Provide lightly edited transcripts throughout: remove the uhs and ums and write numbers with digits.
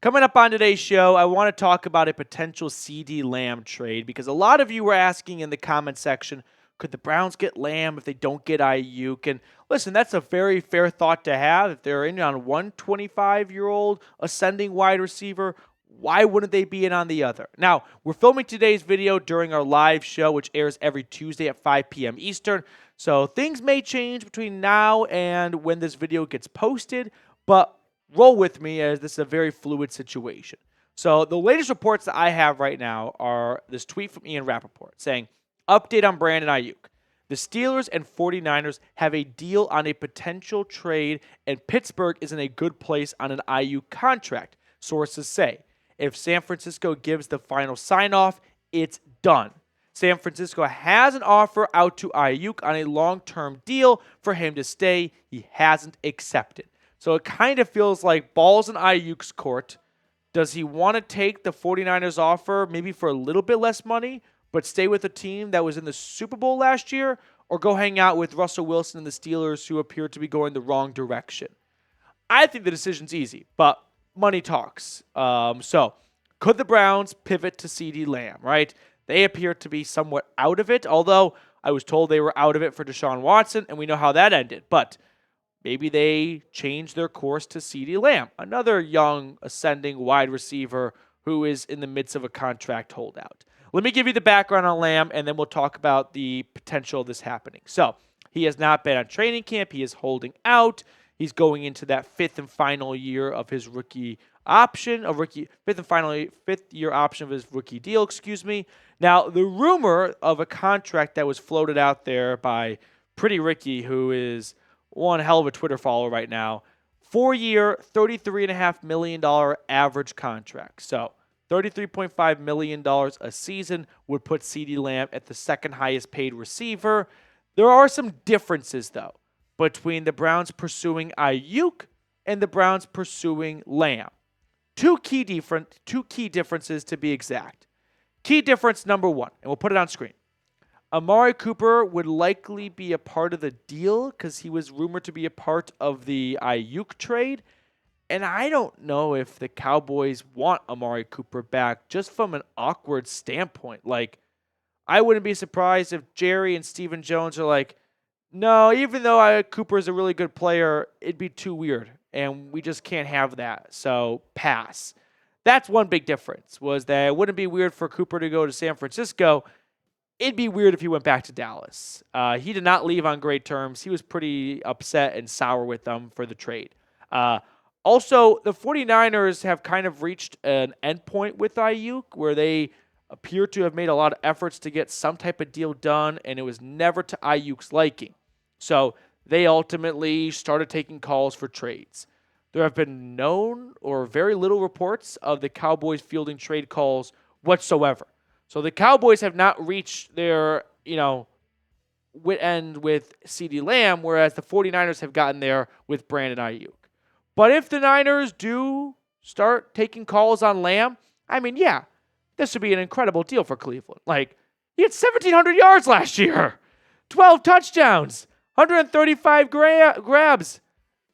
Coming up on today's show, I want to talk about a potential CeeDee Lamb trade because a lot of you were asking in the comment section, could the Browns get Lamb if they don't get Aiyuk? And listen, that's a very fair thought to have. If they're in on one 25-year-old ascending wide receiver, why wouldn't they be in on the other? Now, we're filming today's video during our live show, which airs every Tuesday at 5 p.m. Eastern. So things may change between now and when this video gets posted, but roll with me as this is a very fluid situation. So the latest reports that I have right now are this tweet from Ian Rappaport saying, update on Brandon Aiyuk. The Steelers and 49ers have a deal on a potential trade, and Pittsburgh is in a good place on an Aiyuk contract. Sources say, if San Francisco gives the final sign-off, it's done. San Francisco has an offer out to Aiyuk on a long-term deal for him to stay. He hasn't accepted. So it kind of feels like ball's in Aiyuk's court. Does he want to take the 49ers offer maybe for a little bit less money, but stay with a team that was in the Super Bowl last year, or go hang out with Russell Wilson and the Steelers who appear to be going the wrong direction? I think the decision's easy, but money talks. So could the Browns pivot to CeeDee Lamb, right? They appear to be somewhat out of it, although I was told they were out of it for Deshaun Watson, and we know how that ended. But maybe they change their course to CeeDee Lamb, another young, ascending wide receiver who is in the midst of a contract holdout. Let me give you the background on Lamb, and then we'll talk about the potential of this happening. So he has not been on training camp. He is holding out. He's going into that fifth and final year of his rookie option, fifth year option of his rookie deal, Now, the rumor of a contract that was floated out there by Pretty Ricky, who is one hell of a Twitter follower right now, 4-year, $33.5 million average contract. So $33.5 million a season would put CeeDee Lamb at the second highest paid receiver. There are some differences, though, between the Browns pursuing Aiyuk and the Browns pursuing Lamb. Two key differences to be exact. Key difference number one, and we'll put it on screen. Amari Cooper would likely be a part of the deal because he was rumored to be a part of the Aiyuk trade. And I don't know if the Cowboys want Amari Cooper back just from an awkward standpoint. Like, I wouldn't be surprised if Jerry and Stephen Jones are like, no, even though Cooper is a really good player, it'd be too weird. And we just can't have that. So pass. That's one big difference, was that it wouldn't be weird for Cooper to go to San Francisco. It'd be weird if he went back to Dallas. He did not leave on great terms. He was pretty upset and sour with them for the trade. Also, the 49ers have kind of reached an endpoint with Aiyuk where they appear to have made a lot of efforts to get some type of deal done, and it was never to Aiyuk's liking. So they ultimately started taking calls for trades. There have been known or very little reports of the Cowboys fielding trade calls whatsoever. So the Cowboys have not reached their, wit end with CeeDee Lamb, whereas the 49ers have gotten there with Brandon Aiyuk. But if the Niners do start taking calls on Lamb, this would be an incredible deal for Cleveland. Like, he had 1,700 yards last year, 12 touchdowns, 135 grabs,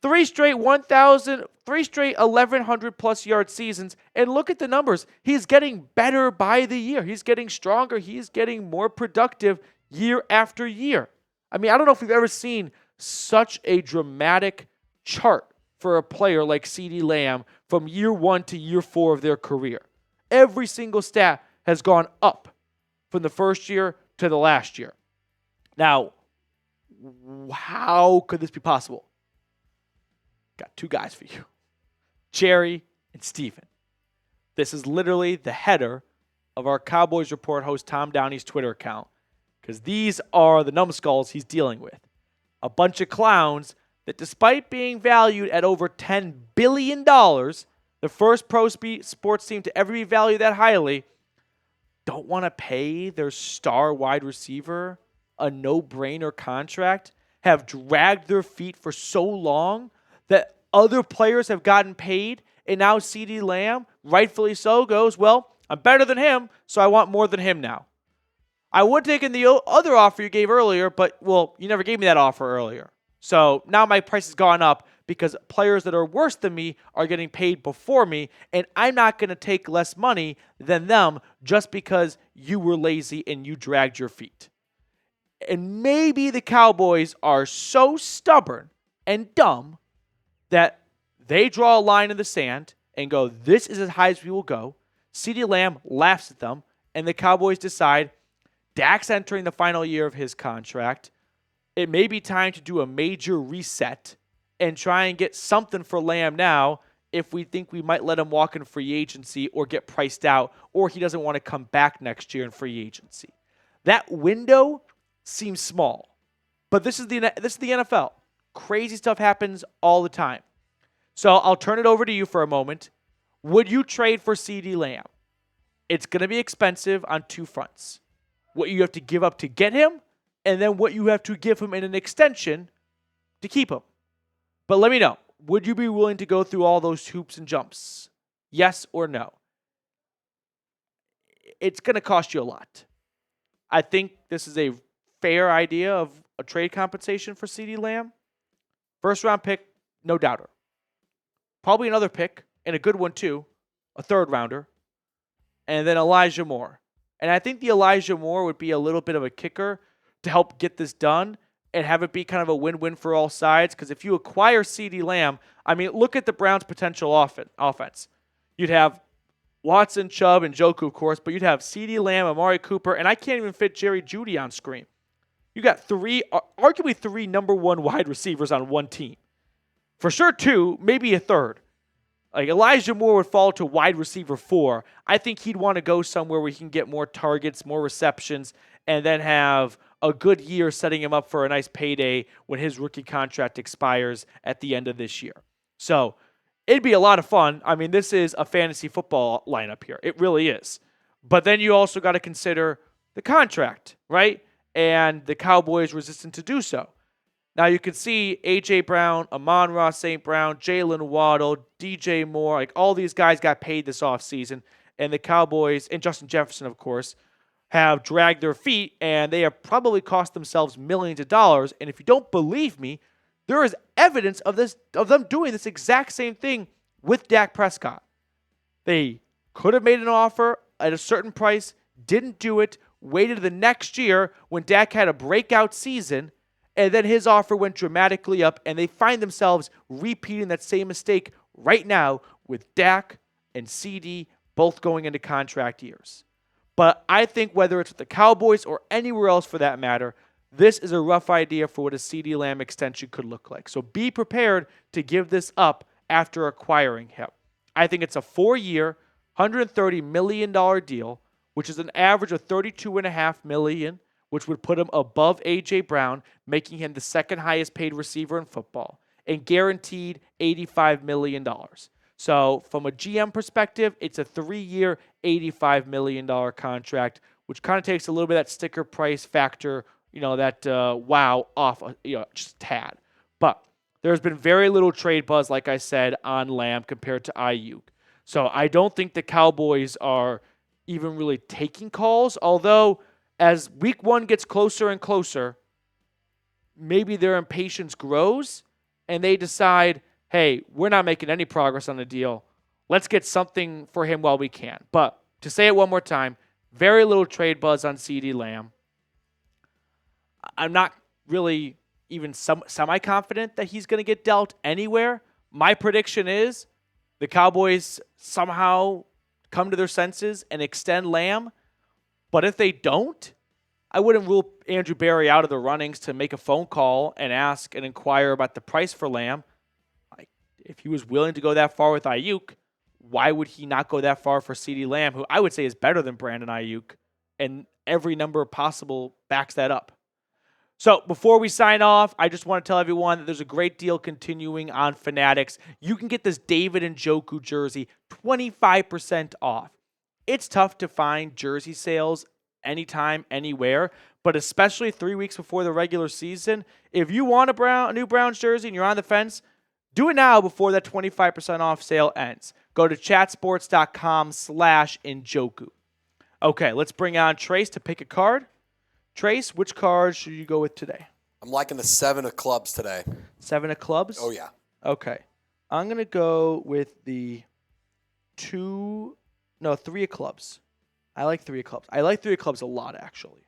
three straight 1,100-plus yard seasons. And look at the numbers. He's getting better by the year. He's getting stronger. He's getting more productive year after year. I don't know if we've ever seen such a dramatic chart for a player like CeeDee Lamb from year 1 to year 4 of their career. Every single stat has gone up from the first year to the last year. Now, how could this be possible? Got two guys for you, Jerry and Steven. This is literally the header of our Cowboys Report host Tom Downey's Twitter account, because these are the numbskulls he's dealing with. A bunch of clowns that, despite being valued at over $10 billion, the first pro sports team to ever be valued that highly, don't want to pay their star wide receiver a no-brainer contract, have dragged their feet for so long that other players have gotten paid, and now CeeDee Lamb, rightfully so, goes, well, I'm better than him, so I want more than him now. I would have taken the other offer you gave earlier, but, well, you never gave me that offer earlier. So now my price has gone up because players that are worse than me are getting paid before me, and I'm not going to take less money than them just because you were lazy and you dragged your feet. And maybe the Cowboys are so stubborn and dumb that they draw a line in the sand and go, this is as high as we will go. CeeDee Lamb laughs at them, and the Cowboys decide Dak's entering the final year of his contract. It may be time to do a major reset and try and get something for Lamb now if we think we might let him walk in free agency or get priced out, or he doesn't want to come back next year in free agency. That window seems small, but this is the NFL. Crazy stuff happens all the time. So I'll turn it over to you for a moment. Would you trade for CeeDee Lamb? It's going to be expensive on two fronts. What you have to give up to get him, and then what you have to give him in an extension to keep him. But let me know, would you be willing to go through all those hoops and jumps? Yes or no? It's going to cost you a lot. I think this is a fair idea of a trade compensation for CeeDee Lamb. First round pick, no doubter. Probably another pick, and a good one too, a third rounder. And then Elijah Moore. And I think the Elijah Moore would be a little bit of a kicker to help get this done and have it be kind of a win-win for all sides. Because if you acquire CeeDee Lamb, I mean, look at the Browns' potential offense. You'd have Watson, Chubb, and Njoku, of course, but you'd have CeeDee Lamb, Amari Cooper, and I can't even fit Jerry Jeudy on screen. You got arguably three number one wide receivers on one team. For sure two, maybe a third. Like Elijah Moore would fall to wide receiver 4. I think he'd want to go somewhere where he can get more targets, more receptions, and then have a good year setting him up for a nice payday when his rookie contract expires at the end of this year. So it'd be a lot of fun. I mean, this is a fantasy football lineup here. It really is. But then you also got to consider the contract, right? And the Cowboys resistant to do so. Now you can see A.J. Brown, Amon-Ra St. Brown, Jalen Waddle, DJ Moore, like all these guys got paid this offseason. And the Cowboys, and Justin Jefferson, of course, have dragged their feet, and they have probably cost themselves millions of dollars. And if you don't believe me, there is evidence of them doing this exact same thing with Dak Prescott. They could have made an offer at a certain price, didn't do it, waited the next year when Dak had a breakout season, and then his offer went dramatically up, and they find themselves repeating that same mistake right now with Dak and CeeDee both going into contract years. But I think whether it's with the Cowboys or anywhere else for that matter, this is a rough idea for what a CeeDee Lamb extension could look like. So be prepared to give this up after acquiring him. I think it's a 4-year, $130 million deal, which is an average of $32.5 million, which would put him above A.J. Brown, making him the second highest paid receiver in football, and guaranteed $85 million. So from a GM perspective, it's a 3-year, $85 million contract, which kind of takes a little bit of that sticker price factor, that wow off, just a tad. But there's been very little trade buzz, like I said, on Lamb compared to Aiyuk. So I don't think the Cowboys are even really taking calls, although as week 1 gets closer and closer, maybe their impatience grows and they decide, hey, we're not making any progress on the deal. Let's get something for him while we can. But to say it one more time, very little trade buzz on CeeDee Lamb. I'm not really even semi-confident that he's going to get dealt anywhere. My prediction is the Cowboys somehow come to their senses and extend Lamb. But if they don't, I wouldn't rule Andrew Berry out of the runnings to make a phone call and ask and inquire about the price for Lamb. If he was willing to go that far with Aiyuk, why would he not go that far for CeeDee Lamb, who I would say is better than Brandon Aiyuk, and every number possible backs that up. So before we sign off, I just want to tell everyone that there's a great deal continuing on Fanatics. You can get this David Njoku jersey 25% off. It's tough to find jersey sales anytime, anywhere, but especially 3 weeks before the regular season. If you want a new Browns jersey and you're on the fence, do it now before that 25% off sale ends. Go to chatsports.com/Njoku. Okay, let's bring on Trace to pick a card. Trace, which card should you go with today? I'm liking the 7 of clubs today. 7 of clubs? Oh, yeah. Okay. I'm going to go with the 3 of clubs. I like 3 of clubs. I like 3 of clubs a lot, actually.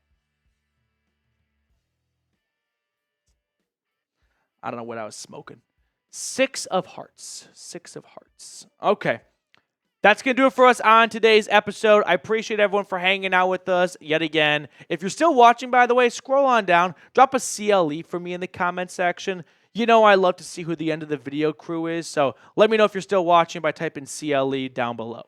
I don't know what I was smoking. 6 of hearts. 6 of hearts. Okay. That's going to do it for us on today's episode. I appreciate everyone for hanging out with us yet again. If you're still watching, by the way, scroll on down. Drop a CLE for me in the comment section. You know I love to see who the end of the video crew is, so let me know if you're still watching by typing CLE down below.